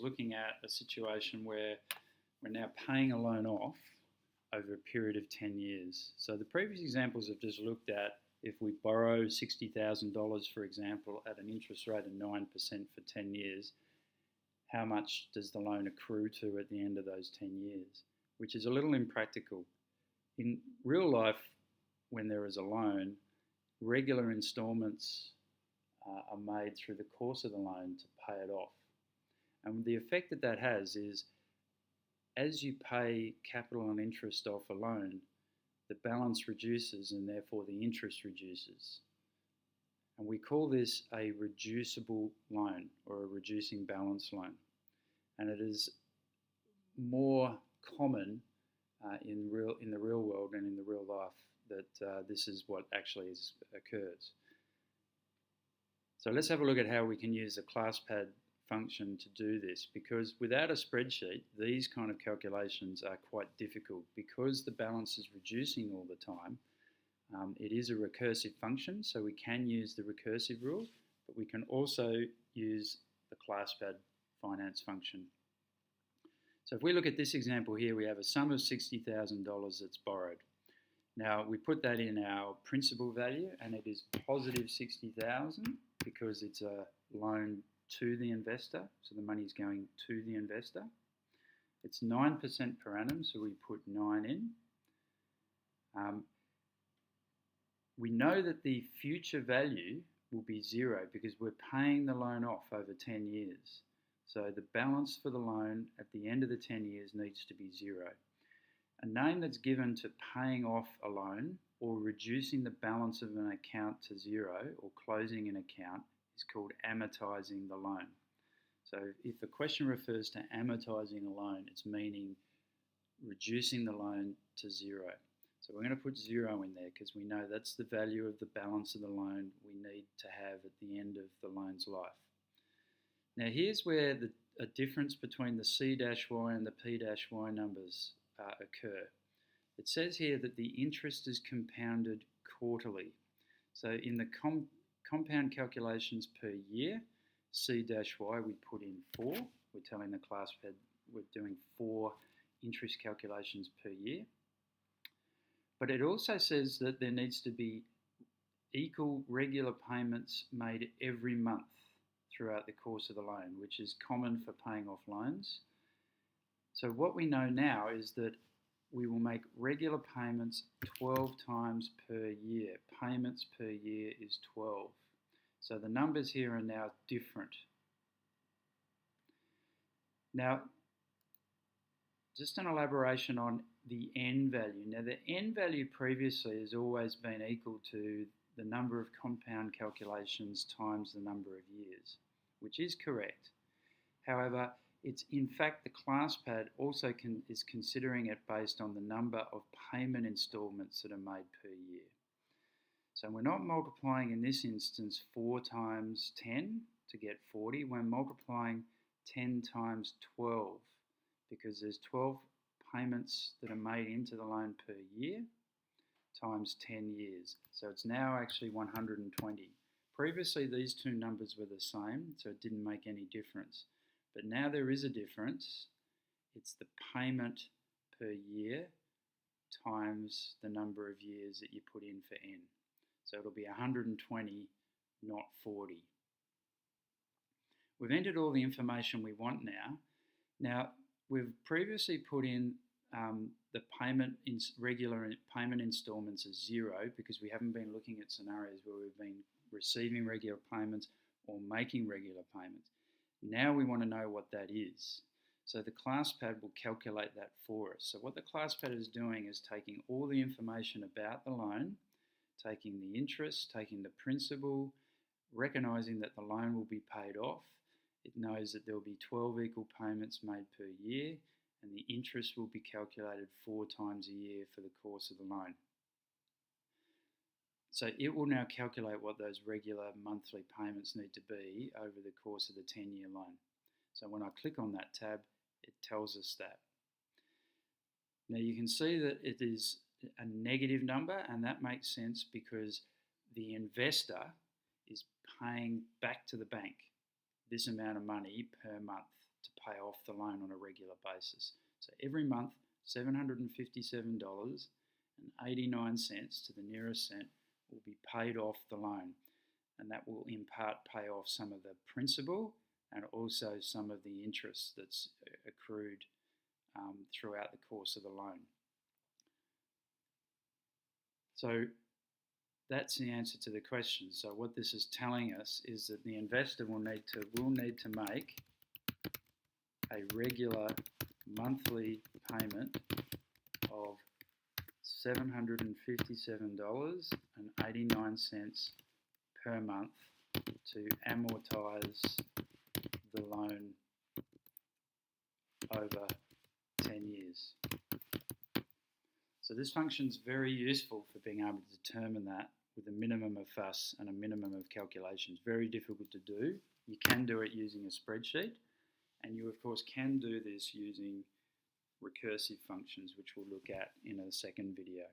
Looking at a situation where we're now paying a loan off over a period of 10 years. So the previous examples have just looked at if we borrow $60,000, for example, at an interest rate of 9% for 10 years, how much does the loan accrue to at the end of those 10 years, which is a little impractical. In real life, when there is a loan, regular installments are made through the course of the loan to pay it off. And the effect that that has is, as you pay capital and interest off a loan, the balance reduces and therefore the interest reduces. And we call this a reducible loan or a reducing balance loan. And it is more common in the real world and in the real life that this is what actually occurs. So let's have a look at how we can use the classpad function to do this, because without a spreadsheet, these kind of calculations are quite difficult because the balance is reducing all the time. It is a recursive function, so we can use the recursive rule, but we can also use the classpad finance function. So if we look at this example here, we have a sum of $60,000 that's borrowed. Now we put that in our principal value, and it is positive $60,000 because it's a loan to the investor, so the money is going to the investor. It's 9% per annum, so we put 9 in. We know that the future value will be 0 because we're paying the loan off over 10 years. So the balance for the loan at the end of the 10 years needs to be 0. A name that's given to paying off a loan or reducing the balance of an account to 0 or closing an account is called amortizing the loan. So if the question refers to amortizing a loan, it's meaning reducing the loan to 0. So we're going to put 0 in there because we know that's the value of the balance of the loan we need to have at the end of the loan's life. Now here's where a difference between the C-Y and the P-Y numbers occur. It says here that the interest is compounded quarterly. So in the compound calculations per year, C-Y, we put in 4. We're telling the classpad we're doing 4 interest calculations per year. But it also says that there needs to be equal regular payments made every month throughout the course of the loan, which is common for paying off loans. So what we know now is that we will make regular payments 12 times per year. Payments per year is 12. So the numbers here are now different. Now, just an elaboration on the N value. Now the N value previously has always been equal to the number of compound calculations times the number of years, which is correct. However, it's in fact the classpad also is considering it based on the number of payment installments that are made per year. So we're not multiplying in this instance 4 times 10 to get 40. We're multiplying 10 times 12 because there's 12 payments that are made into the loan per year times 10 years. So it's now actually 120. Previously these two numbers were the same, so it didn't make any difference. But now there is a difference. It's the payment per year times the number of years that you put in for N. So it'll be 120, not 40. We've entered all the information we want now. Now, we've previously put in the regular payment installments as 0 because we haven't been looking at scenarios where we've been receiving regular payments or making regular payments. Now we want to know what that is. So the classpad will calculate that for us. So what the classpad is doing is taking all the information about the loan, taking the interest, taking the principal, recognizing that the loan will be paid off. It knows that there will be 12 equal payments made per year, and the interest will be calculated 4 times a year for the course of the loan. So it will now calculate what those regular monthly payments need to be over the course of the 10-year loan. So when I click on that tab, it tells us that. Now you can see that it is a negative number, and that makes sense because the investor is paying back to the bank this amount of money per month. to pay off the loan on a regular basis. So every month, $757.89 to the nearest cent will be paid off the loan, and that will in part pay off some of the principal and also some of the interest that's accrued throughout the course of the loan. So that's the answer to the question. So what this is telling us is that the investor will need to make a regular monthly payment of $757.89 per month to amortize the loan over 10 years. So this function is very useful for being able to determine that with a minimum of fuss and a minimum of calculations. Very difficult to do. You can do it using a spreadsheet, and you of course can do this using recursive functions, which we'll look at in a second video.